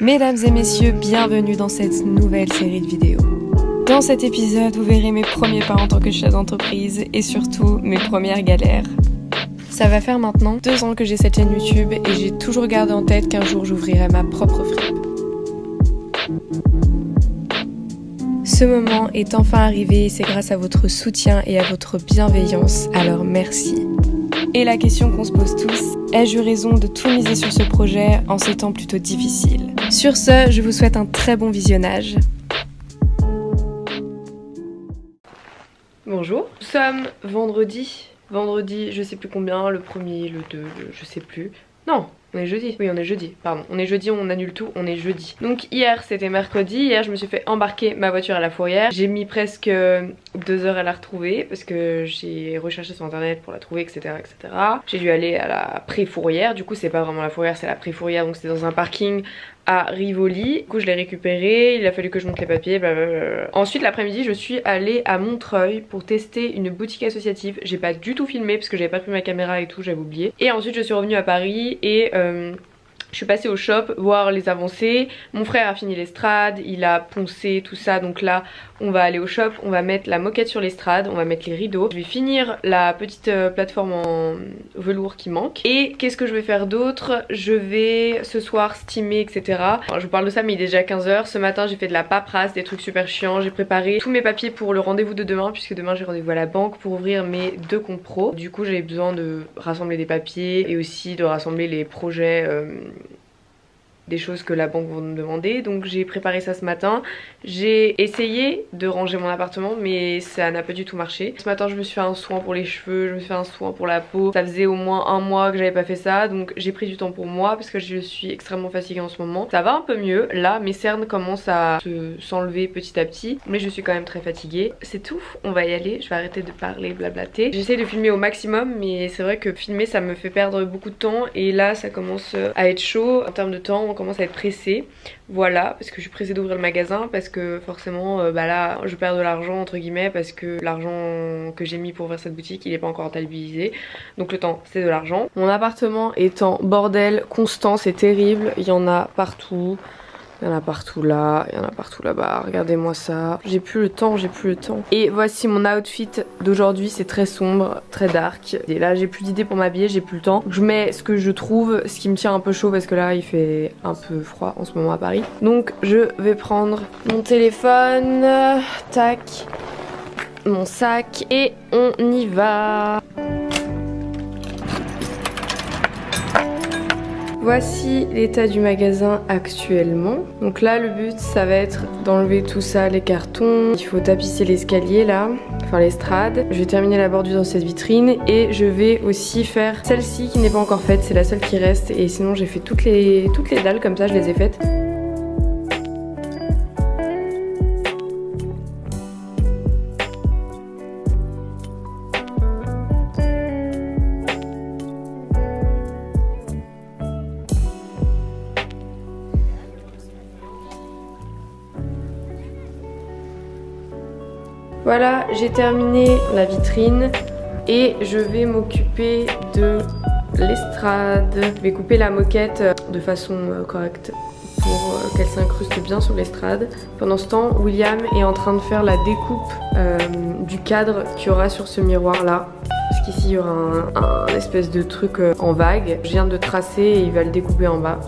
Mesdames et messieurs, bienvenue dans cette nouvelle série de vidéos. Dans cet épisode, vous verrez mes premiers pas en tant que chef d'entreprise et surtout mes premières galères. Ça va faire maintenant 2 ans que j'ai cette chaîne YouTube et j'ai toujours gardé en tête qu'un jour j'ouvrirai ma propre fripe. Ce moment est enfin arrivé et c'est grâce à votre soutien et à votre bienveillance, alors merci. Et la question qu'on se pose tous, ai-je eu raison de tout miser sur ce projet en ces temps plutôt difficiles? Sur ce, je vous souhaite un très bon visionnage. Bonjour, nous sommes vendredi, je sais plus combien, le 1er, le 2, je sais plus. Non, on est jeudi, oui on est jeudi, pardon, on est jeudi, on annule tout, on est jeudi. Donc hier c'était mercredi, hier je me suis fait embarquer ma voiture à la fourrière. J'ai mis presque 2 heures à la retrouver parce que j'ai recherché sur internet pour la trouver, etc. etc. J'ai dû aller à la pré-fourrière, du coup c'est pas vraiment la fourrière, c'est la pré-fourrière, donc c'était dans un parking à Rivoli. Du coup je l'ai récupéré, il a fallu que je monte les papiers, blablabla. Ensuite l'après-midi je suis allée à Montreuil pour tester une boutique associative. J'ai pas du tout filmé parce que j'avais pas pris ma caméra et tout, j'avais oublié. Et ensuite je suis revenue à Paris et je suis passée au shop voir les avancées. Mon frère a fini l'estrade, il a poncé tout ça, donc là on va aller au shop, on va mettre la moquette sur l'estrade, on va mettre les rideaux. Je vais finir la petite plateforme en velours qui manque. Et qu'est-ce que je vais faire d'autre? Je vais ce soir steamer, etc. Enfin, je vous parle de ça mais il est déjà 15 h. Ce matin j'ai fait de la paperasse, des trucs super chiants. J'ai préparé tous mes papiers pour le rendez-vous de demain, puisque demain j'ai rendez-vous à la banque pour ouvrir mes 2 comptes pro. Du coup j'avais besoin de rassembler des papiers et aussi de rassembler les projets, des choses que la banque va me demander. Donc j'ai préparé ça ce matin. J'ai essayé de ranger mon appartement mais ça n'a pas du tout marché. Ce matin je me suis fait un soin pour les cheveux, je me suis fait un soin pour la peau. Ça faisait au moins 1 mois que j'avais pas fait ça, donc j'ai pris du temps pour moi parce que je suis extrêmement fatiguée en ce moment. Ça va un peu mieux, là mes cernes commencent à s'enlever petit à petit, mais je suis quand même très fatiguée. C'est tout, on va y aller, je vais arrêter de parler, blablater. J'essaie de filmer au maximum mais c'est vrai que filmer ça me fait perdre beaucoup de temps et là ça commence à être chaud en termes de temps. On commence à être pressée, voilà, parce que je suis pressée d'ouvrir le magasin, parce que forcément bah là je perds de l'argent entre guillemets, parce que l'argent que j'ai mis pour ouvrir cette boutique il est pas encore rentabilisé, donc le temps c'est de l'argent. Mon appartement est en bordel constant, c'est terrible, il y en a partout. Il y en a partout là, il y en a partout là-bas, regardez-moi ça. J'ai plus le temps, j'ai plus le temps. Et voici mon outfit d'aujourd'hui, c'est très sombre, très dark. Et là j'ai plus d'idées pour m'habiller, j'ai plus le temps. Je mets ce que je trouve, ce qui me tient un peu chaud parce que là il fait un peu froid en ce moment à Paris. Donc je vais prendre mon téléphone, tac, mon sac et on y va. Voici l'état du magasin actuellement. Donc là le but ça va être d'enlever tout ça, les cartons. Il faut tapisser l'escalier là, enfin l'estrade. Je vais terminer la bordure dans cette vitrine et je vais aussi faire celle-ci qui n'est pas encore faite. C'est la seule qui reste et sinon j'ai fait toutes les dalles comme ça, je les ai faites. Voilà, j'ai terminé la vitrine et je vais m'occuper de l'estrade. Je vais couper la moquette de façon correcte pour qu'elle s'incruste bien sur l'estrade. Pendant ce temps, William est en train de faire la découpe du cadre qu'il y aura sur ce miroir là. Parce qu'ici il y aura un espèce de truc en vague. Je viens de tracer et il va le découper en bas.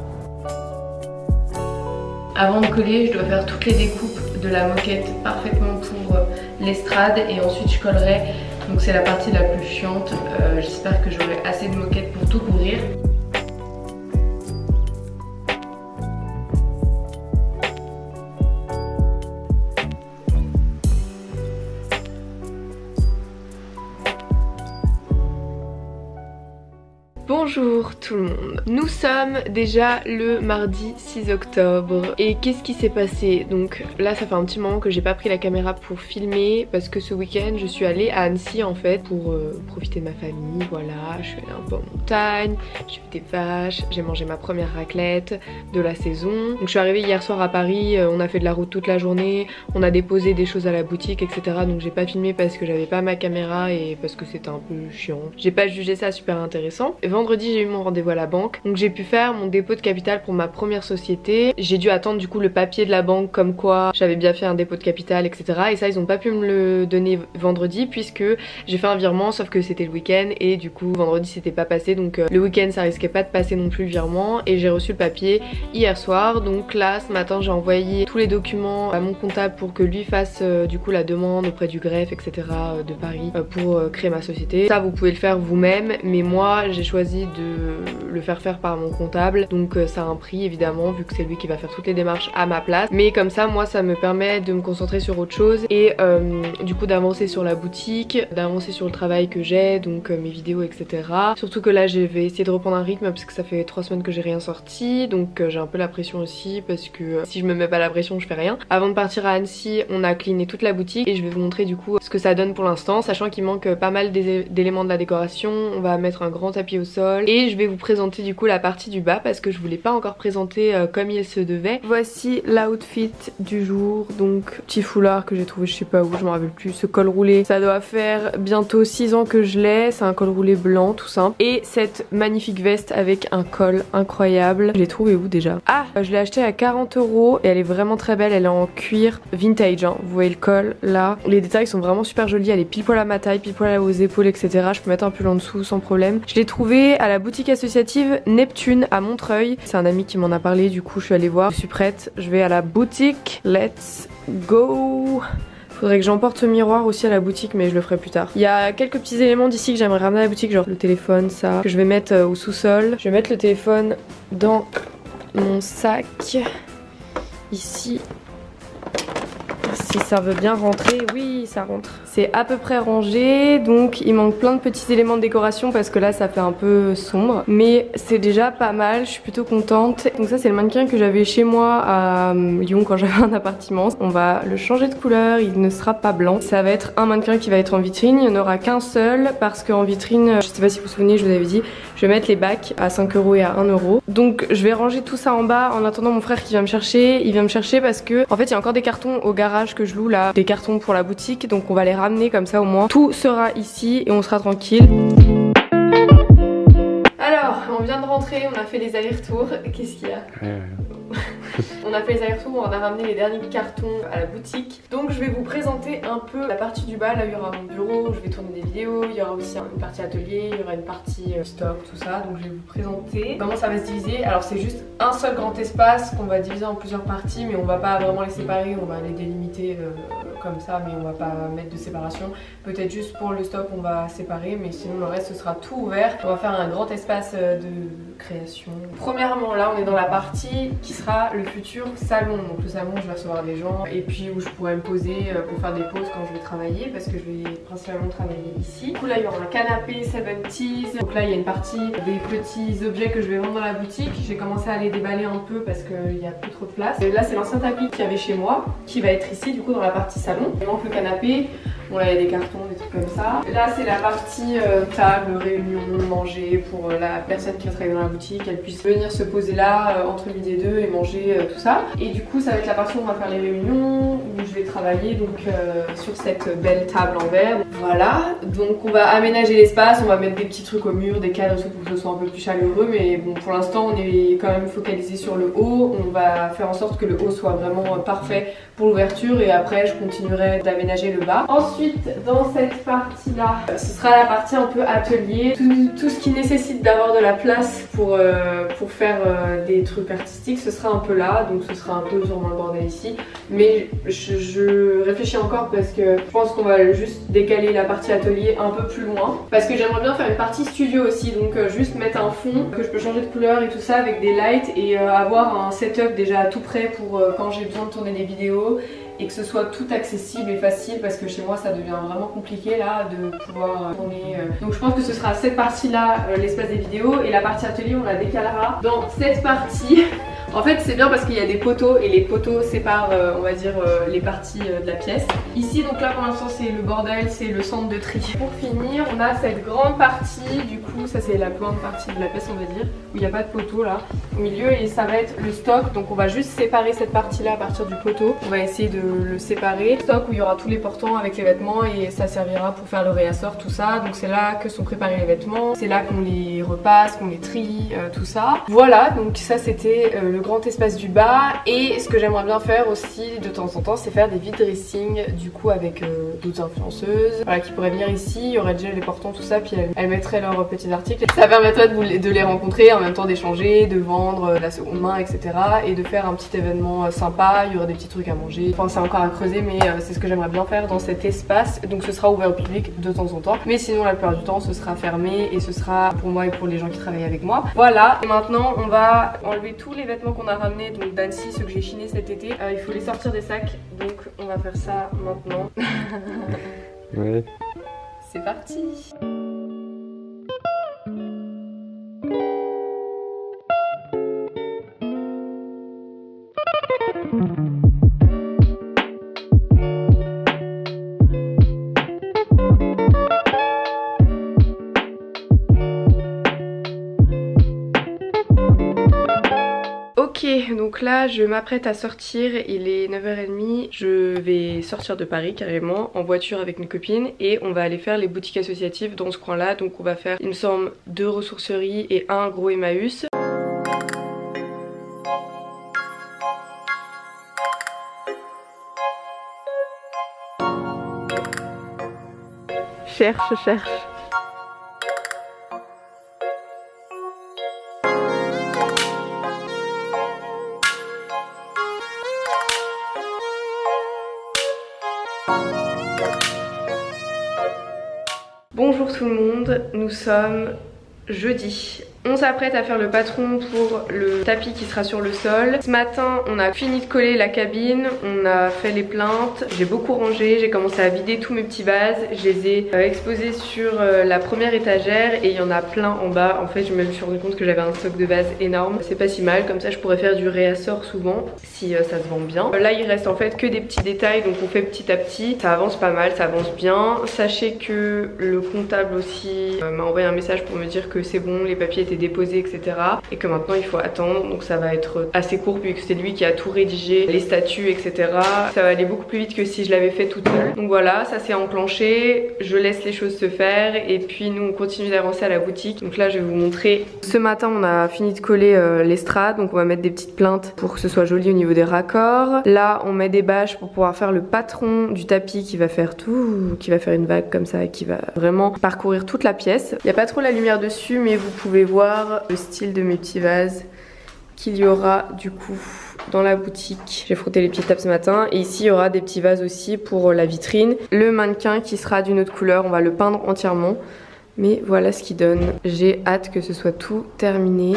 Avant de coller, je dois faire toutes les découpes de la moquette parfaitement pour l'estrade et ensuite je collerai. Donc c'est la partie la plus chiante. J'espère que j'aurai assez de moquette pour tout couvrir. Bonjour tout le monde. Nous sommes déjà le mardi 6 octobre et qu'est-ce qui s'est passé? Donc là ça fait un petit moment que j'ai pas pris la caméra pour filmer parce que ce week-end je suis allée à Annecy en fait pour profiter de ma famille, voilà. Je suis allée un peu en montagne, j'ai vu des vaches, j'ai mangé ma première raclette de la saison. Donc je suis arrivée hier soir à Paris, on a fait de la route toute la journée, on a déposé des choses à la boutique etc. Donc j'ai pas filmé parce que j'avais pas ma caméra et parce que c'était un peu chiant. J'ai pas jugé ça super intéressant. Vendredi j'ai eu mon rendez-vous à la banque, donc j'ai pu faire mon dépôt de capital pour ma première société. J'ai dû attendre du coup le papier de la banque comme quoi j'avais bien fait un dépôt de capital etc. Et ça ils ont pas pu me le donner vendredi puisque j'ai fait un virement, sauf que c'était le week-end et du coup vendredi c'était pas passé, donc le week-end ça risquait pas de passer non plus le virement. Et j'ai reçu le papier hier soir, donc là ce matin j'ai envoyé tous les documents à mon comptable pour que lui fasse du coup la demande auprès du greffe etc. de Paris pour créer ma société. Ça vous pouvez le faire vous-même, mais moi j'ai choisi de le faire par mon comptable, donc ça a un prix évidemment vu que c'est lui qui va faire toutes les démarches à ma place, mais comme ça moi ça me permet de me concentrer sur autre chose et du coup d'avancer sur la boutique, d'avancer sur le travail que j'ai, donc mes vidéos etc. Surtout que là je vais essayer de reprendre un rythme parce que ça fait 3 semaines que j'ai rien sorti, donc j'ai un peu la pression aussi parce que si je me mets pas la pression je fais rien. Avant de partir à Annecy on a cleané toute la boutique et je vais vous montrer du coup ce que ça donne pour l'instant, sachant qu'il manque pas mal d'éléments de la décoration. On va mettre un grand tapis au sol et je vais vous présenter du coup la partie du bas parce que je vous l'ai pas encore présenté comme il se devait. Voici l'outfit du jour, donc petit foulard que j'ai trouvé je sais pas où, je me rappelle plus, ce col roulé, ça doit faire bientôt 6 ans que je l'ai, c'est un col roulé blanc tout simple, et cette magnifique veste avec un col incroyable. Je l'ai trouvé où déjà? Ah, je l'ai acheté à 40 € et elle est vraiment très belle, elle est en cuir vintage hein. Vous voyez le col là, les détails sont vraiment super jolis, elle est pile poil à ma taille, pile poil aux épaules etc. Je peux mettre un pull en dessous sans problème. Je l'ai trouvé à la boutique associative Neptune à Montreuil, c'est un ami qui m'en a parlé, du coup je suis allée voir, je suis prête, je vais à la boutique, let's go. Faudrait que j'emporte ce miroir aussi à la boutique, mais je le ferai plus tard. Il y a quelques petits éléments d'ici que j'aimerais ramener à la boutique, genre le téléphone, ça, que je vais mettre au sous-sol. Je vais mettre le téléphone dans mon sac, ici. Si ça veut bien rentrer, oui ça rentre. C'est à peu près rangé, donc il manque plein de petits éléments de décoration parce que là ça fait un peu sombre. Mais c'est déjà pas mal, je suis plutôt contente. Donc ça c'est le mannequin que j'avais chez moi à Lyon quand j'avais un appartement. On va le changer de couleur, il ne sera pas blanc. Ça va être un mannequin qui va être en vitrine, il n'y en aura qu'un seul parce qu'en vitrine, je sais pas si vous vous souvenez, je vous avais dit, je vais mettre les bacs à 5 € et à 1 €. Donc je vais ranger tout ça en bas en attendant mon frère qui vient me chercher. Il vient me chercher parce que en fait il y a encore des cartons au garage que je loue là, des cartons pour la boutique, donc on va les ramener comme ça au moins tout sera ici et on sera tranquille. Alors on vient de rentrer, on a fait les allers-retours, qu'est-ce qu'il y a? On a fait les allers-retours, on a ramené les derniers cartons à la boutique. Donc je vais vous présenter un peu la partie du bas. Là il y aura mon bureau, je vais tourner des vidéos, il y aura aussi une partie atelier, il y aura une partie stock, tout ça. Donc je vais vous présenter comment ça va se diviser. Alors c'est juste un seul grand espace qu'on va diviser en plusieurs parties, mais on va pas vraiment les séparer, on va les délimiter comme ça, mais on va pas mettre de séparation. Peut-être juste pour le stock on va séparer, mais sinon le reste ce sera tout ouvert. On va faire un grand espace de création. Premièrement là on est dans la partie qui sera le futur salon. Donc le salon je vais recevoir des gens et puis où je pourrais me poser pour faire des pauses quand je vais travailler parce que je vais principalement travailler ici. Du coup là il y aura un canapé 70s. Donc là il y a une partie des petits objets que je vais vendre dans la boutique. J'ai commencé à les déballer un peu parce qu'il n'y a plus trop de place. Et là c'est l'ancien tapis qu'il y avait chez moi qui va être ici du coup dans la partie salon. Il manque le canapé. Bon là il y a des cartons, des trucs comme ça. Là c'est la partie table, réunion, manger pour la personne qui va travailler dans la boutique, elle puisse venir se poser là entre midi et 2 et manger tout ça. Et du coup ça va être la partie où on va faire les réunions, où je vais travailler donc sur cette belle table en verre. Voilà, donc on va aménager l'espace, on va mettre des petits trucs au mur, des cadres pour que ce soit un peu plus chaleureux, mais bon pour l'instant on est quand même focalisé sur le haut. On va faire en sorte que le haut soit vraiment parfait pour l'ouverture et après je continuerai d'aménager le bas. Ensuite dans cette partie là, ce sera la partie un peu atelier, tout ce qui nécessite d'avoir de la place pour faire des trucs artistiques, ce sera un peu là, donc ce sera un peu sûrement le bordel ici, mais je réfléchis encore parce que je pense qu'on va juste décaler la partie atelier un peu plus loin parce que j'aimerais bien faire une partie studio aussi, donc juste mettre un fond que je peux changer de couleur et tout ça avec des lights et avoir un setup déjà tout prêt pour quand j'ai besoin de tourner des vidéos et que ce soit tout accessible et facile parce que chez moi ça devient vraiment compliqué là de pouvoir tourner. Donc je pense que ce sera cette partie là l'espace des vidéos et la partie atelier on la décalera dans cette partie. En fait c'est bien parce qu'il y a des poteaux et les poteaux séparent on va dire les parties de la pièce. Ici donc là pour l'instant c'est le bordel, c'est le centre de tri. Pour finir on a cette grande partie, du coup ça c'est la plus grande partie de la pièce on va dire, où il n'y a pas de poteau là au milieu et ça va être le stock. Donc on va juste séparer cette partie là à partir du poteau. On va essayer de le séparer. Stock où il y aura tous les portants avec les vêtements et ça servira pour faire le réassort tout ça. Donc c'est là que sont préparés les vêtements, c'est là qu'on les repasse, qu'on les trie, tout ça. Voilà donc ça c'était le grand espace du bas et ce que j'aimerais bien faire aussi de temps en temps c'est faire des vide dressing du coup avec d'autres influenceuses voilà, qui pourraient venir ici, il y aurait déjà les portants tout ça puis elles mettraient leurs petits articles. Ça permettrait de les rencontrer en même temps d'échanger, de vendre la seconde main etc et de faire un petit événement sympa, il y aura des petits trucs à manger. Enfin c'est encore à creuser mais c'est ce que j'aimerais bien faire dans cet espace donc ce sera ouvert au public de temps en temps mais sinon la plupart du temps ce sera fermé et ce sera pour moi et pour les gens qui travaillent avec moi. Voilà et maintenant on va enlever tous les vêtements qu'on a ramenés donc d'Annecy, ceux que j'ai chinés cet été. Il faut les sortir des sacs donc on va faire ça maintenant. Ouais. C'est parti. Ok, donc là je m'apprête à sortir, il est 9h30, je vais sortir de Paris carrément en voiture avec une copine et on va aller faire les boutiques associatives dans ce coin là. Donc on va faire il me semble 2 ressourceries et un gros Emmaüs. Cherche. Bonjour tout le monde, nous sommes jeudi. On s'apprête à faire le patron pour le tapis qui sera sur le sol. Ce matin on a fini de coller la cabine, on a fait les plaintes, j'ai beaucoup rangé, j'ai commencé à vider tous mes petits vases, je les ai exposés sur la première étagère et il y en a plein en bas. En fait je me suis rendu compte que j'avais un stock de vases énorme, c'est pas si mal, comme ça je pourrais faire du réassort souvent si ça se vend bien. Là il reste en fait que des petits détails donc on fait petit à petit, ça avance pas mal, ça avance bien. Sachez que le comptable aussi m'a envoyé un message pour me dire que c'est bon, les papiers étaient déposés etc et que maintenant il faut attendre donc ça va être assez court vu que c'est lui qui a tout rédigé, les statuts etc. Ça va aller beaucoup plus vite que si je l'avais fait toute seule. Donc voilà, ça s'est enclenché, je laisse les choses se faire et puis nous on continue d'avancer à la boutique. Donc là je vais vous montrer. Ce matin on a fini de coller l'estrade donc on va mettre des petites plaintes pour que ce soit joli au niveau des raccords. Là on met des bâches pour pouvoir faire le patron du tapis qui va faire tout, qui va faire une vague comme ça et qui va vraiment parcourir toute la pièce. Il n'y a pas trop la lumière dessus mais vous pouvez voir le style de mes petits vases qu'il y aura du coup dans la boutique. J'ai frotté les petites tables ce matin et ici il y aura des petits vases aussi pour la vitrine. Le mannequin qui sera d'une autre couleur, on va le peindre entièrement. Mais voilà ce qu'il donne. J'ai hâte que ce soit tout terminé.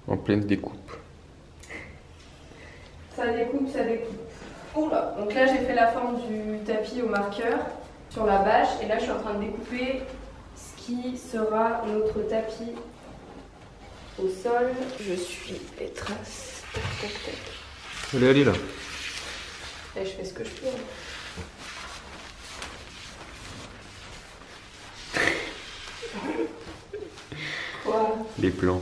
En pleine découpe. Ça découpe. Oula. Donc là j'ai fait la forme du tapis au marqueur sur la bâche et là je suis en train de découper qui sera notre tapis au sol. Je suis les traces. Tac. Allez là. Et je fais ce que je peux. Quoi? Les plans.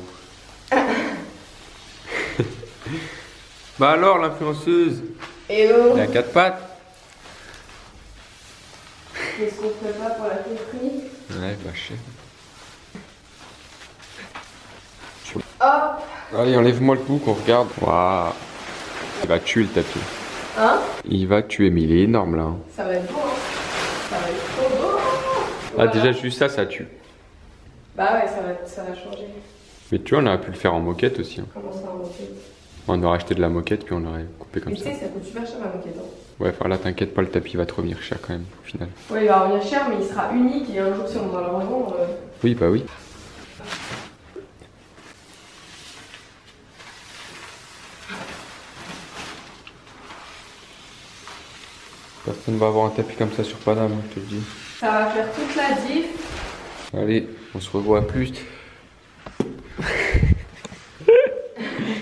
Bah alors l'influenceuse. Hello. Elle a 4 pattes. Qu'est-ce qu'on ferait pas pour la pétrie? Ouais, bah je sais. Hop. Allez, enlève-moi le tout qu'on regarde. Waouh. Il va tuer le tapis. Hein? Il va tuer, mais il est énorme là. Ça va être beau, hein. Ça va être trop beau. Ah, déjà juste ça tue. Bah ouais, ça va changer. Mais tu vois, on aurait pu le faire en moquette aussi. Hein. Comment ça en moquette? On aurait acheté de la moquette puis on l'aurait coupé comme ça. Mais tu sais, ça coûte super cher la moquette. Hein. Ouais, enfin là, t'inquiète pas, le tapis va te revenir cher quand même, au final. Ouais, il va revenir cher, mais il sera unique et un jour, si on doit le revendre. Oui, bah oui. Personne va avoir un tapis comme ça sur Paname, je te le dis. Ça va faire toute la diff. Allez, on se revoit plus.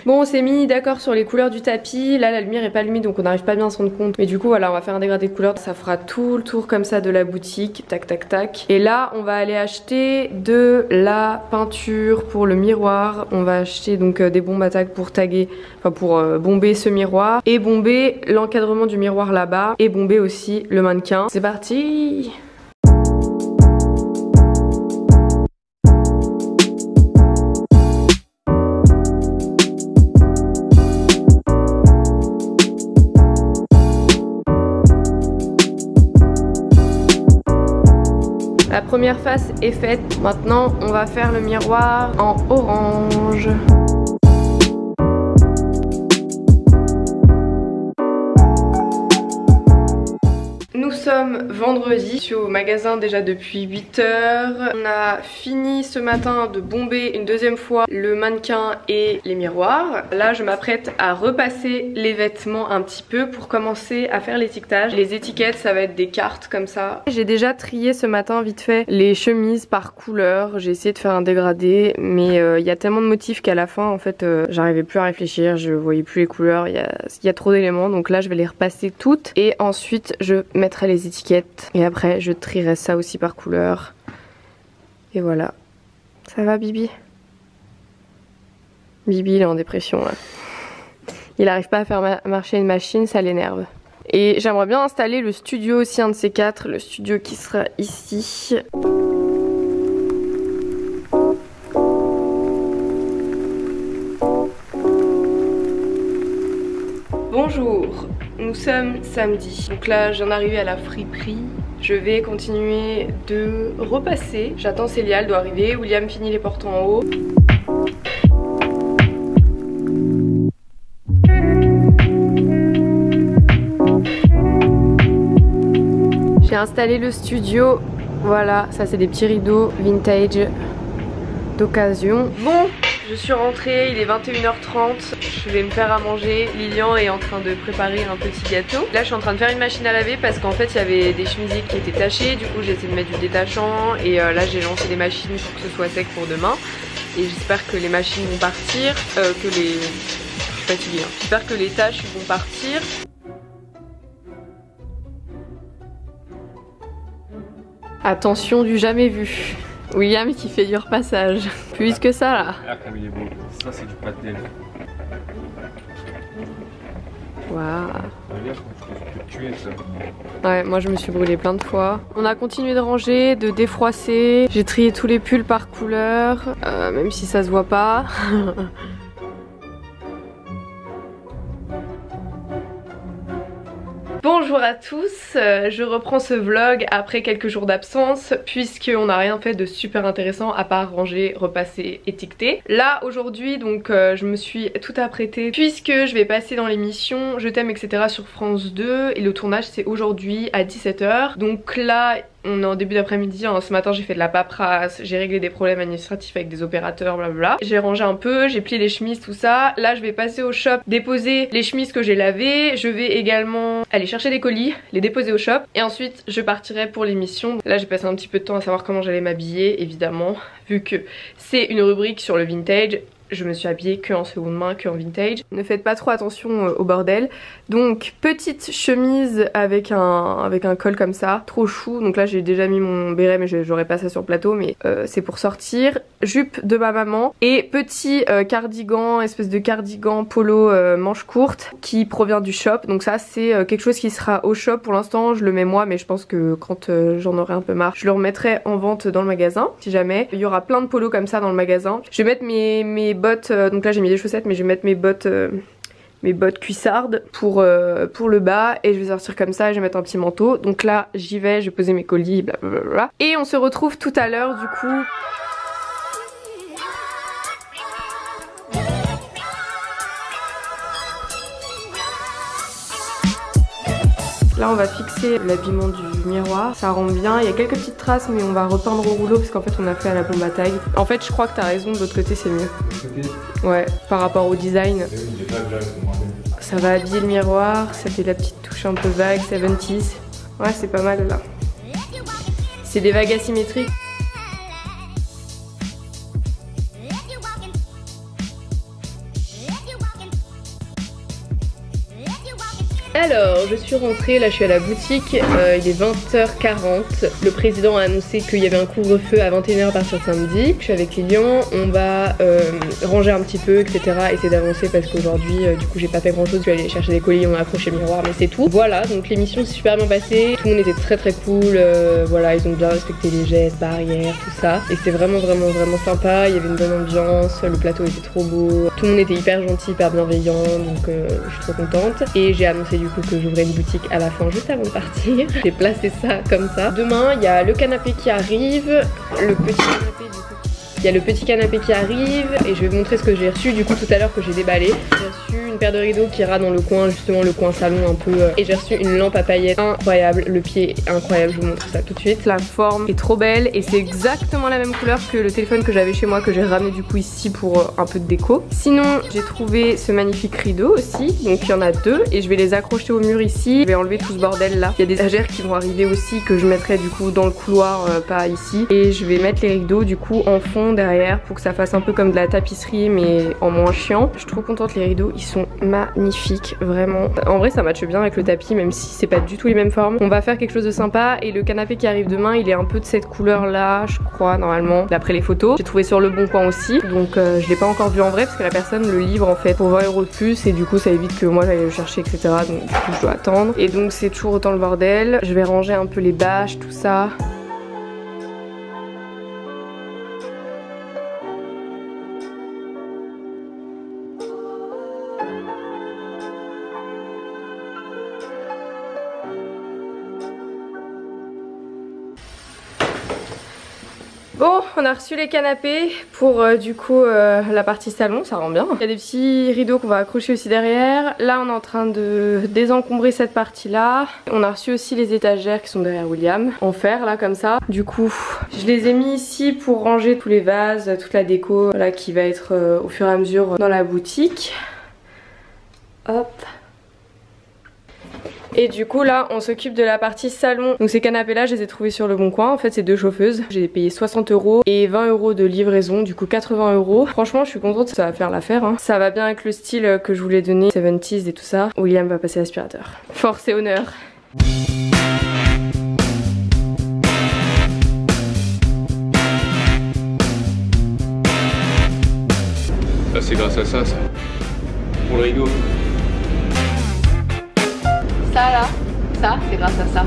Bon, on s'est mis d'accord sur les couleurs du tapis. Là, la lumière est pas allumée donc on n'arrive pas bien à se rendre compte. Mais du coup, voilà, on va faire un dégradé de couleurs. Ça fera tout le tour comme ça de la boutique. Tac, tac, tac. Et là, on va aller acheter de la peinture pour le miroir. On va acheter donc des bombes à tag pour taguer, enfin pour bomber ce miroir. Et bomber l'encadrement du miroir là-bas. Et bomber aussi le mannequin. C'est parti! La première face est faite, maintenant on va faire le miroir en orange. Nous sommes vendredi, je suis au magasin déjà depuis 8 h. On a fini ce matin de bomber une deuxième fois le mannequin et les miroirs. Là je m'apprête à repasser les vêtements un petit peu pour commencer à faire l'étiquetage. Les étiquettes ça va être des cartes comme ça. J'ai déjà trié ce matin vite fait les chemises par couleur. J'ai essayé de faire un dégradé mais il y a tellement de motifs qu'à la fin en fait j'arrivais plus à réfléchir, je voyais plus les couleurs, il y a trop d'éléments donc là je vais les repasser toutes et ensuite je mettrai les étiquettes et après je trierai ça aussi par couleur et voilà. Ça va Bibi? Bibi il est en dépression là. Il arrive pas à faire marcher une machine, ça l'énerve. Et j'aimerais bien installer le studio aussi, un de ces quatre, le studio qui sera ici. Bonjour, nous sommes samedi, donc là je viens d'arriver à la friperie. Je vais continuer de repasser. J'attends Célia, elle doit arriver. William finit les portes en haut. J'ai installé le studio. Voilà, ça c'est des petits rideaux vintage d'occasion. Bon, je suis rentrée, il est 21h30. Je vais me faire à manger. Lilian est en train de préparer un petit gâteau. Là je suis en train de faire une machine à laver parce qu'en fait il y avait des chemisiers qui étaient tachés. Du coup j'ai essayé de mettre du détachant et là j'ai lancé des machines pour que ce soit sec pour demain. Et j'espère que les machines vont partir, Je suis fatiguée, hein. J'espère que les taches vont partir. Attention du jamais vu. William qui fait du repassage. Plus vite que ça là. Ah comme il est beau. Ça c'est du pâté. Waouh. Je peux te tuer ça. Ouais, moi je me suis brûlée plein de fois. On a continué de ranger, de défroisser. J'ai trié tous les pulls par couleur, même si ça se voit pas. Bonjour à tous, je reprends ce vlog après quelques jours d'absence puisqu'on n'a rien fait de super intéressant à part ranger, repasser, étiqueter. Là aujourd'hui donc je me suis tout apprêtée puisque je vais passer dans l'émission Je t'aime etc sur France 2 et le tournage c'est aujourd'hui à 17 h. Donc là on est en début d'après-midi, hein. Ce matin j'ai fait de la paperasse, j'ai réglé des problèmes administratifs avec des opérateurs, blablabla. J'ai rangé un peu, j'ai plié les chemises, tout ça. Là je vais passer au shop, déposer les chemises que j'ai lavées. Je vais également aller chercher des colis, les déposer au shop. Et ensuite je partirai pour l'émission. Là j'ai passé un petit peu de temps à savoir comment j'allais m'habiller, évidemment. Vu que c'est une rubrique sur le vintage, je me suis habillée que en seconde main, que en vintage. Ne faites pas trop attention au bordel. Donc petite chemise avec un col comme ça, trop chou. Donc là j'ai déjà mis mon béret mais j'aurais pas ça sur le plateau, mais c'est pour sortir. Jupe de ma maman et petit cardigan, espèce de cardigan polo manche courte qui provient du shop. Donc ça c'est quelque chose qui sera au shop pour l'instant, je le mets moi mais je pense que quand j'en aurai un peu marre, je le remettrai en vente dans le magasin si jamais. Il y aura plein de polos comme ça dans le magasin. Je vais mettre mes bottes, donc là j'ai mis des chaussettes mais je vais mettre mes bottes cuissardes pour le bas et je vais sortir comme ça et je vais mettre un petit manteau. Donc là j'y vais, je vais poser mes colis, blablabla. Et on se retrouve tout à l'heure du coup. Là on va fixer l'habillement du miroir, ça rend bien, il y a quelques petites traces mais on va repeindre au rouleau parce qu'en fait on a fait à la bombe à tag. En fait je crois que t'as raison, de l'autre côté c'est mieux. Ouais, par rapport au design. Ça va habiller le miroir, ça fait la petite touche un peu vague, 70s. Ouais, c'est pas mal là. C'est des vagues asymétriques. Alors, je suis rentrée, là je suis à la boutique, il est 20h40. Le président a annoncé qu'il y avait un couvre-feu à 21h à partir de samedi. Je suis avec les clients, on va ranger un petit peu, etc. Essayer d'avancer parce qu'aujourd'hui, du coup, j'ai pas fait grand chose. Je suis allée chercher des colis, on a accroché le miroir, mais c'est tout. Voilà, donc l'émission s'est super bien passée. Tout le monde était très cool. Voilà, ils ont bien respecté les gestes, barrières, tout ça. Et c'était vraiment sympa. Il y avait une bonne ambiance, le plateau était trop beau. Tout le monde était hyper gentil, hyper bienveillant, donc je suis trop contente. Et j'ai annoncé du coup que j'ouvrais une boutique à la fin juste avant de partir. J'ai placé ça comme ça. Demain il y a le canapé qui arrive, le petit canapé du coup. Il y a le petit canapé qui arrive et je vais vous montrer ce que j'ai reçu du coup tout à l'heure que j'ai déballé. J'ai reçu une paire de rideaux qui ira dans le coin, justement le coin salon un peu. Et j'ai reçu une lampe à paillettes incroyable, le pied est incroyable, je vous montre ça tout de suite. La forme est trop belle et c'est exactement la même couleur que le téléphone que j'avais chez moi que j'ai ramené du coup ici pour un peu de déco. Sinon j'ai trouvé ce magnifique rideau aussi, donc il y en a deux et je vais les accrocher au mur ici. Je vais enlever tout ce bordel là. Il y a des étagères qui vont arriver aussi que je mettrai du coup dans le couloir, pas ici. Et je vais mettre les rideaux du coup en fond derrière pour que ça fasse un peu comme de la tapisserie mais en moins chiant. Je suis trop contente, les rideaux ils sont magnifiques vraiment. En vrai ça matche bien avec le tapis même si c'est pas du tout les mêmes formes. On va faire quelque chose de sympa et le canapé qui arrive demain il est un peu de cette couleur là je crois normalement d'après les photos. J'ai trouvé sur le bon coin aussi donc je l'ai pas encore vu en vrai parce que la personne le livre en fait pour 20 € de plus et du coup ça évite que moi j'aille le chercher etc. Donc du coup je dois attendre et donc c'est toujours autant le bordel. Je vais ranger un peu les bâches tout ça. Bon, on a reçu les canapés pour du coup la partie salon, ça rend bien. Il y a des petits rideaux qu'on va accrocher aussi derrière. Là on est en train de désencombrer cette partie là. On a reçu aussi les étagères qui sont derrière William en fer là comme ça. Du coup je les ai mis ici pour ranger tous les vases, toute la déco là qui va être au fur et à mesure dans la boutique. Hop. Et du coup là on s'occupe de la partie salon. Donc ces canapés là je les ai trouvés sur le bon coin. En fait c'est deux chauffeuses. J'ai payé 60 € et 20 € de livraison, du coup 80 €. Franchement je suis contente, ça va faire l'affaire hein. Ça va bien avec le style que je voulais donner, 70s et tout ça. William va passer l'aspirateur. Force et honneur. Là c'est grâce à ça. Pour le rideau. Ça là, ça c'est grâce à ça.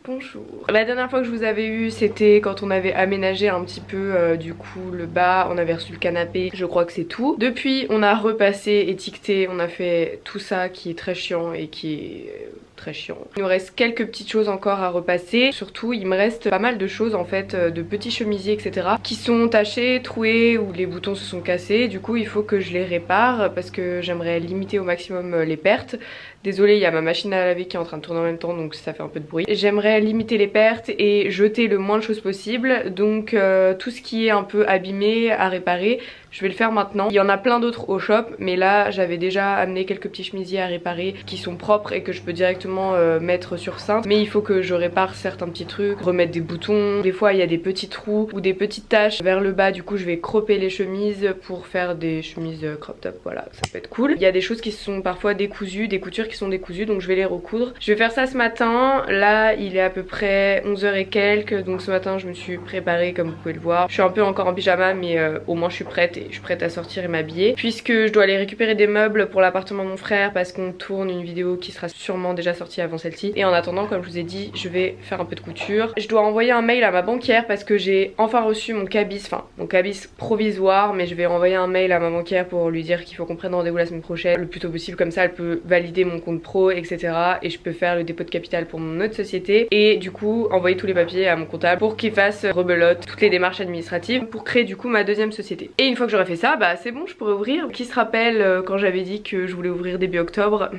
Bonjour. La dernière fois que je vous avais eu c'était quand on avait aménagé un petit peu du coup le bas, on avait reçu le canapé, je crois que c'est tout. Depuis on a repassé, étiqueté, on a fait tout ça qui est très chiant et qui est très chiant. Il nous reste quelques petites choses encore à repasser. Surtout il me reste pas mal de choses en fait, de petits chemisiers etc. qui sont tachés, troués ou les boutons se sont cassés. Du coup il faut que je les répare parce que j'aimerais limiter au maximum les pertes. Désolée, il y a ma machine à laver qui est en train de tourner en même temps donc ça fait un peu de bruit. J'aimerais limiter les pertes et jeter le moins de choses possible. Donc tout ce qui est un peu abîmé à réparer, je vais le faire maintenant. Il y en a plein d'autres au shop mais là j'avais déjà amené quelques petits chemisiers à réparer qui sont propres et que je peux directement mettre sur cintre. Mais il faut que je répare certains petits trucs, remettre des boutons. Des fois il y a des petits trous ou des petites taches vers le bas, du coup je vais cropper les chemises pour faire des chemises crop top, voilà, ça peut être cool. Il y a des choses qui sont parfois décousues, des coutures qui sont décousues donc je vais les recoudre. Je vais faire ça ce matin, là il est à peu près 11h et quelques donc ce matin je me suis préparée comme vous pouvez le voir. Je suis un peu encore en pyjama mais au moins je suis prête et je suis prête à sortir et m'habiller puisque je dois aller récupérer des meubles pour l'appartement de mon frère parce qu'on tourne une vidéo qui sera sûrement déjà déjà sortie avant celle-ci. Et en attendant, comme je vous ai dit, je vais faire un peu de couture. Je dois envoyer un mail à ma banquière parce que j'ai enfin reçu mon cabis, enfin mon cabis provisoire, mais je vais renvoyer un mail à ma banquière pour lui dire qu'il faut qu'on prenne rendez-vous la semaine prochaine le plus tôt possible, comme ça elle peut valider mon compte pro, etc. et je peux faire le dépôt de capital pour mon autre société et du coup envoyer tous les papiers à mon comptable pour qu'il fasse rebelote toutes les démarches administratives pour créer du coup ma deuxième société. Et une fois que j'aurai fait ça, bah c'est bon, je pourrai ouvrir. Qui se rappelle quand j'avais dit que je voulais ouvrir début octobre?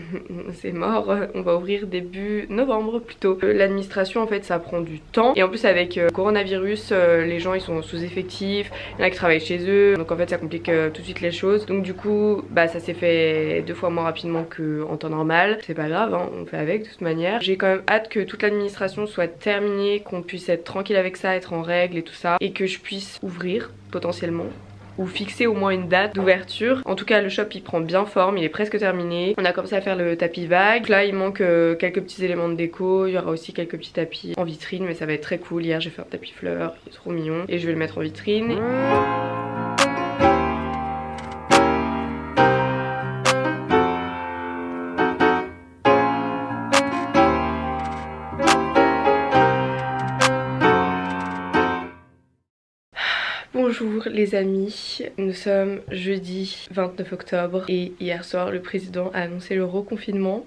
C'est mort, on va ouvrir début novembre plutôt. L'administration en fait ça prend du temps et en plus avec coronavirus les gens ils sont sous-effectifs, il y en a qui travaillent chez eux, donc en fait ça complique tout de suite les choses. Donc du coup bah ça s'est fait 2 fois moins rapidement qu'en temps normal. C'est pas grave, hein, on fait avec de toute manière. J'ai quand même hâte que toute l'administration soit terminée, qu'on puisse être tranquille avec ça, être en règle et tout ça, et que je puisse ouvrir potentiellement ou fixer au moins une date d'ouverture. En tout cas le shop il prend bien forme, il est presque terminé. On a commencé à faire le tapis vague. Là il manque quelques petits éléments de déco, il y aura aussi quelques petits tapis en vitrine mais ça va être très cool. Hier j'ai fait un tapis fleurs, il est trop mignon et je vais le mettre en vitrine. Bonjour les amis, nous sommes jeudi 29 octobre et hier soir le président a annoncé le reconfinement.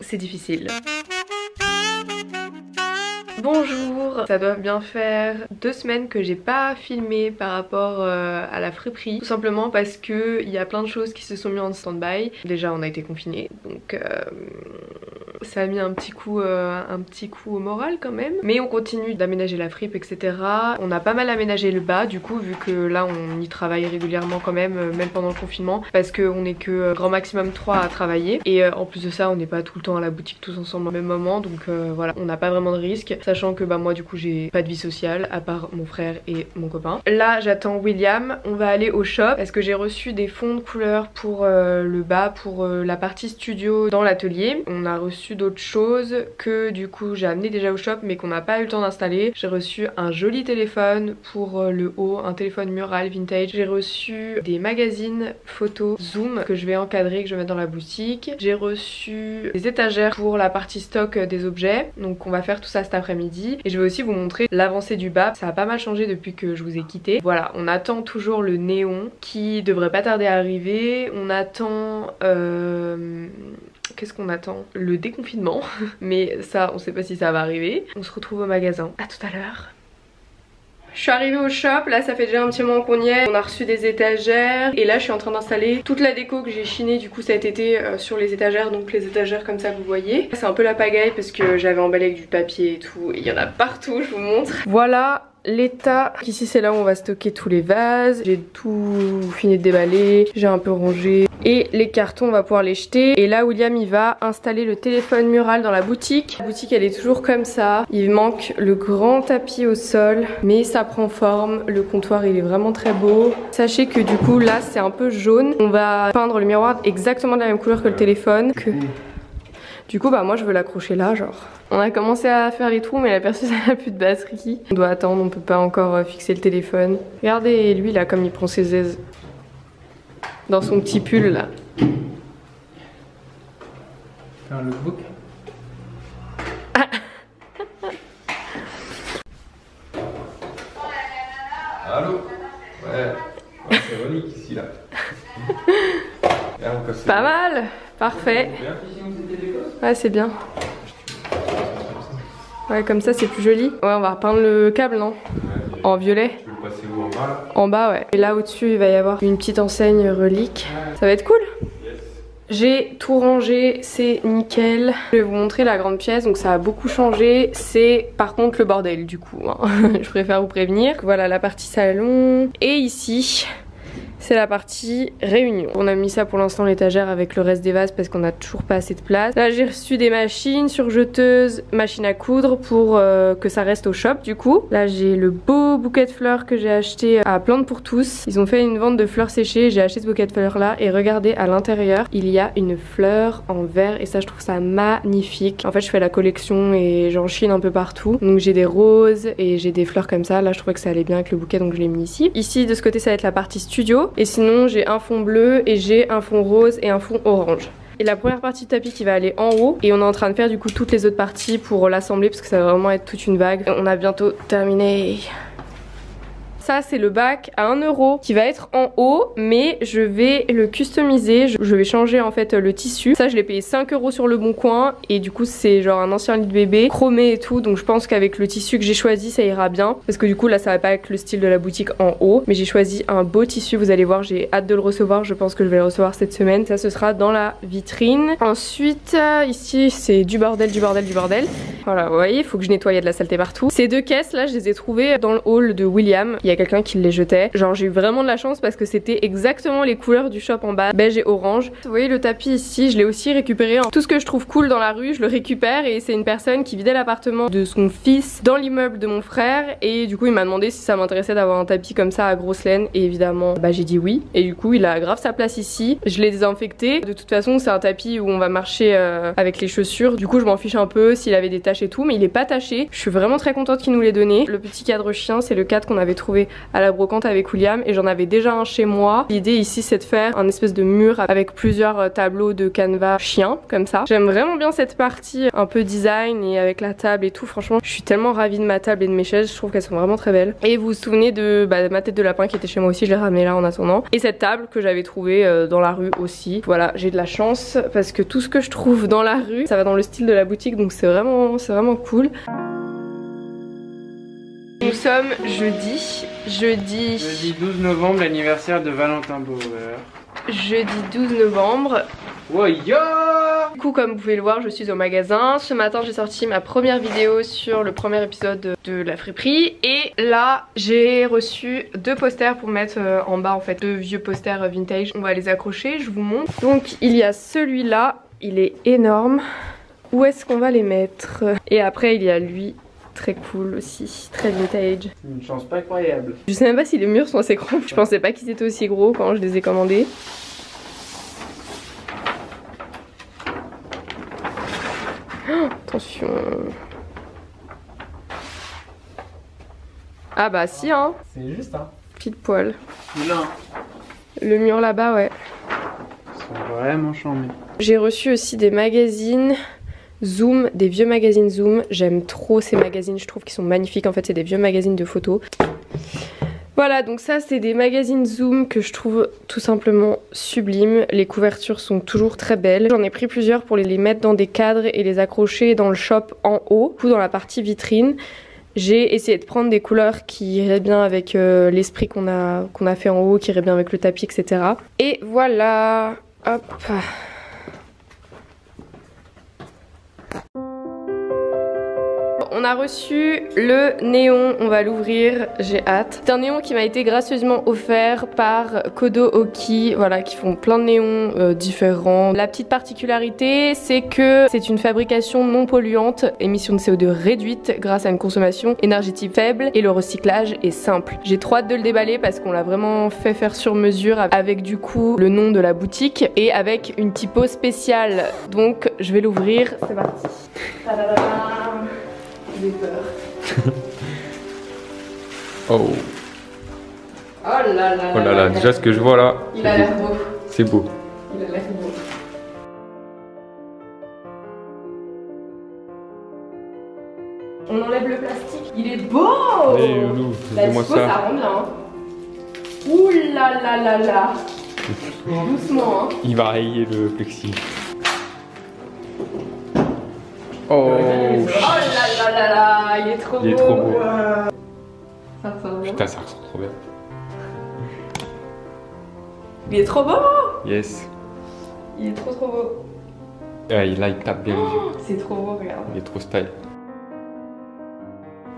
C'est difficile. Bonjour, ça doit bien faire 2 semaines que j'ai pas filmé par rapport à la friperie. Tout simplement parce que il y a plein de choses qui se sont mis en stand-by. Déjà on a été confinés donc ça a mis un petit coup au moral quand même. Mais on continue d'aménager la fripe etc. On a pas mal aménagé le bas du coup vu que là on y travaille régulièrement quand même pendant le confinement. Parce qu'on est que grand maximum 3 à travailler. Et en plus de ça on n'est pas tout le temps à la boutique tous ensemble au même moment. Donc voilà, on n'a pas vraiment de risque. Sachant que bah moi du coup j'ai pas de vie sociale à part mon frère et mon copain. Là j'attends William, on va aller au shop parce que j'ai reçu des fonds de couleur pour le bas, pour la partie studio dans l'atelier. On a reçu d'autres choses que du coup j'ai amené déjà au shop mais qu'on n'a pas eu le temps d'installer. J'ai reçu un joli téléphone pour le haut, un téléphone mural vintage. J'ai reçu des magazines photos zoom que je vais encadrer, que je vais mettre dans la boutique. J'ai reçu des étagères pour la partie stock des objets, donc on va faire tout ça cet après-midi. Et je vais aussi vous montrer l'avancée du bas. Ça a pas mal changé depuis que je vous ai quitté. Voilà, on attend toujours le néon qui devrait pas tarder à arriver. On attend... Qu'est-ce qu'on attend? Le déconfinement. Mais ça, on sait pas si ça va arriver. On se retrouve au magasin. À tout à l'heure. Je suis arrivée au shop, là ça fait déjà un petit moment qu'on y est. On a reçu des étagères et là je suis en train d'installer toute la déco que j'ai chinée du coup cet été sur les étagères. Donc les étagères comme ça que vous voyez. C'est un peu la pagaille parce que j'avais emballé avec du papier et tout. Et il y en a partout, je vous montre. Voilà l'état. Ici c'est là où on va stocker tous les vases. J'ai tout fini de déballer, j'ai un peu rangé. Et les cartons on va pouvoir les jeter. Et là William il va installer le téléphone mural dans la boutique. La boutique elle est toujours comme ça. Il manque le grand tapis au sol, mais ça prend forme. Le comptoir il est vraiment très beau. Sachez que du coup là c'est un peu jaune. On va peindre le miroir exactement de la même couleur que le téléphone. Du coup bah moi je veux l'accrocher là genre. On a commencé à faire les trous mais la perceuse elle a plus de batterie. On doit attendre, on peut pas encore fixer le téléphone. Regardez lui là comme il prend ses aises. Dans son petit pull là. Un lookbook. Allô? Ouais. C'est relique ici là. Pas mal. Parfait. Ouais c'est bien. Ouais comme ça c'est plus joli. Ouais on va repeindre le câble non? En violet. Tu veux le passer où en bas là? En bas ouais. Et là au-dessus il va y avoir une petite enseigne relique. Ça va être cool. J'ai tout rangé, c'est nickel. Je vais vous montrer la grande pièce, donc ça a beaucoup changé. C'est par contre le bordel du coup, hein. Je préfère vous prévenir. Voilà la partie salon. Et ici, c'est la partie réunion. On a mis ça pour l'instant l'étagère avec le reste des vases parce qu'on a toujours pas assez de place. Là j'ai reçu des machines surjeteuses, machines à coudre pour que ça reste au shop du coup. Là j'ai le beau bouquet de fleurs que j'ai acheté à Plantes pour tous. Ils ont fait une vente de fleurs séchées, j'ai acheté ce bouquet de fleurs là et regardez à l'intérieur il y a une fleur en verre et ça je trouve ça magnifique. En fait je fais la collection et j'en chine un peu partout. Donc j'ai des roses et j'ai des fleurs comme ça. Là je trouvais que ça allait bien avec le bouquet donc je l'ai mis ici. Ici de ce côté ça va être la partie studio. Et sinon j'ai un fond bleu et j'ai un fond rose et un fond orange. et la première partie du tapis qui va aller en haut et on est en train de faire du coup toutes les autres parties pour l'assembler parce que ça va vraiment être toute une vague. On a bientôt terminé. Ça c'est le bac à 1 € qui va être en haut, mais je vais le customiser, je vais changer en fait le tissu. Ça je l'ai payé 5 € sur le bon coin et du coup c'est genre un ancien lit de bébé chromé et tout, donc je pense qu'avec le tissu que j'ai choisi ça ira bien parce que du coup là ça va pas avec le style de la boutique en haut, mais j'ai choisi un beau tissu, vous allez voir, j'ai hâte de le recevoir, je pense que je vais le recevoir cette semaine. Ça ce sera dans la vitrine. Ensuite ici c'est du bordel. Voilà, vous voyez, il faut que je nettoie, il y a de la saleté partout. Ces deux caisses là je les ai trouvées dans le hall de William, il y a quelqu'un qui les jetait. Genre j'ai eu vraiment de la chance parce que c'était exactement les couleurs du shop en bas, beige et orange. Vous voyez le tapis ici, je l'ai aussi récupéré. Tout ce que je trouve cool dans la rue, je le récupère et c'est une personne qui vidait l'appartement de son fils dans l'immeuble de mon frère et du coup il m'a demandé si ça m'intéressait d'avoir un tapis comme ça à grosse laine et évidemment bah j'ai dit oui et du coup il a grave sa place ici. Je l'ai désinfecté. De toute façon c'est un tapis où on va marcher avec les chaussures. Du coup je m'en fiche un peu s'il avait des taches et tout, mais il est pas taché. Je suis vraiment très contente qu'il nous l'ait donné. Le petit cadre chien c'est le cadre qu'on avait trouvé à la brocante avec William et j'en avais déjà un chez moi. L'idée ici c'est de faire un espèce de mur avec plusieurs tableaux de canevas chien comme ça. J'aime vraiment bien cette partie un peu design et avec la table et tout. Franchement je suis tellement ravie de ma table et de mes chaises, je trouve qu'elles sont vraiment très belles. Et vous vous souvenez de ma tête de lapin qui était chez moi aussi, je l'ai ramenée là en attendant. Et cette table que j'avais trouvée dans la rue aussi. Voilà, j'ai de la chance parce que tout ce que je trouve dans la rue ça va dans le style de la boutique, donc c'est vraiment cool. Nous sommes jeudi 12 novembre, l'anniversaire de Valentin Bauer. Jeudi 12 novembre. Ouais, yo! Du coup comme vous pouvez le voir je suis au magasin. Ce matin j'ai sorti ma première vidéo sur le premier épisode de la friperie. Et là j'ai reçu 2 posters pour mettre en bas en fait. 2 vieux posters vintage. On va les accrocher, je vous montre. Donc il y a celui-là, il est énorme. Où est-ce qu'on va les mettre? Et après il y a lui. Très cool aussi, très vintage. Une chance pas incroyable. Je sais même pas si les murs sont assez grands. Je pensais pas qu'ils étaient aussi gros quand je les ai commandés. Oh, attention. Ah bah si hein. C'est juste hein. Pile poil. Là. Le mur là-bas ouais. C'est vraiment charmé. J'ai reçu aussi des magazines. Zoom, des vieux magazines Zoom, j'aime trop ces magazines, je trouve qu'ils sont magnifiques, en fait c'est des vieux magazines de photos. Voilà, donc ça c'est des magazines Zoom que je trouve tout simplement sublimes, les couvertures sont toujours très belles. J'en ai pris plusieurs pour les mettre dans des cadres et les accrocher dans le shop en haut, ou dans la partie vitrine. J'ai essayé de prendre des couleurs qui iraient bien avec l'esprit qu'on a fait en haut, qui iraient bien avec le tapis, etc. Et voilà, hop. On a reçu le néon, on va l'ouvrir, j'ai hâte. C'est un néon qui m'a été gracieusement offert par Kodo Oki, voilà, qui font plein de néons différents. La petite particularité, c'est que c'est une fabrication non polluante, émission de CO2 réduite grâce à une consommation énergétique faible et le recyclage est simple. J'ai trop hâte de le déballer parce qu'on l'a vraiment fait faire sur mesure avec du coup le nom de la boutique et avec une typo spéciale. Donc je vais l'ouvrir, c'est parti. J'ai peur. Oh. Oh là là. Oh là là, déjà ce que je vois là. Il a l'air beau. C'est beau. Il a l'air beau. On enlève le plastique. Il est beau. Allez, Loulou, la fais-moi dispo, ça. Ça rend bien. Ouh là là là là. Doucement hein. Il va rayer le plexi. Oh. Oh là là là là, il est trop beau. Il est trop beau. Ça ressemble bien. Putain, ça ressemble trop bien. Il est trop beau. Yes. Il est trop beau. Là, il tape bien les yeux. C'est trop beau, regarde. Il est trop style.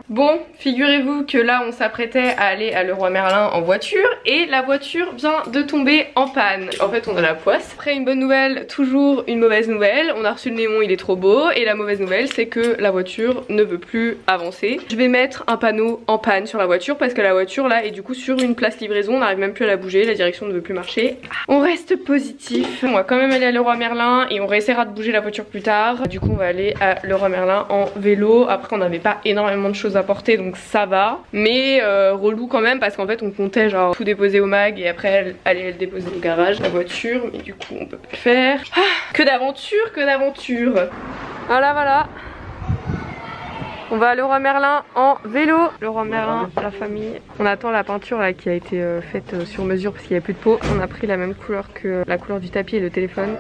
Bon, figurez-vous que là on s'apprêtait à aller à Leroy Merlin en voiture et la voiture vient de tomber en panne. En fait on a la poisse. Après une bonne nouvelle, toujours une mauvaise nouvelle. On a reçu le néon, il est trop beau. Et la mauvaise nouvelle c'est que la voiture ne veut plus avancer. Je vais mettre un panneau en panne sur la voiture parce que la voiture là est du coup sur une place livraison. On n'arrive même plus à la bouger, la direction ne veut plus marcher. On reste positif. On va quand même aller à Leroy Merlin et on réessayera de bouger la voiture plus tard. Du coup on va aller à Leroy Merlin en vélo. Après on n'avait pas énormément de choses à à porter donc ça va. Mais relou quand même parce qu'en fait on comptait genre tout déposer au mag et après aller le déposer au garage, la voiture. Mais du coup on peut pas le faire. Ah, que d'aventure, que d'aventure. Voilà. On va à Leroy Merlin en vélo. Leroy Merlin, la famille. On attend la peinture là qui a été faite sur mesure parce qu'il n'y a plus de peau. On a pris la même couleur que la couleur du tapis et le téléphone.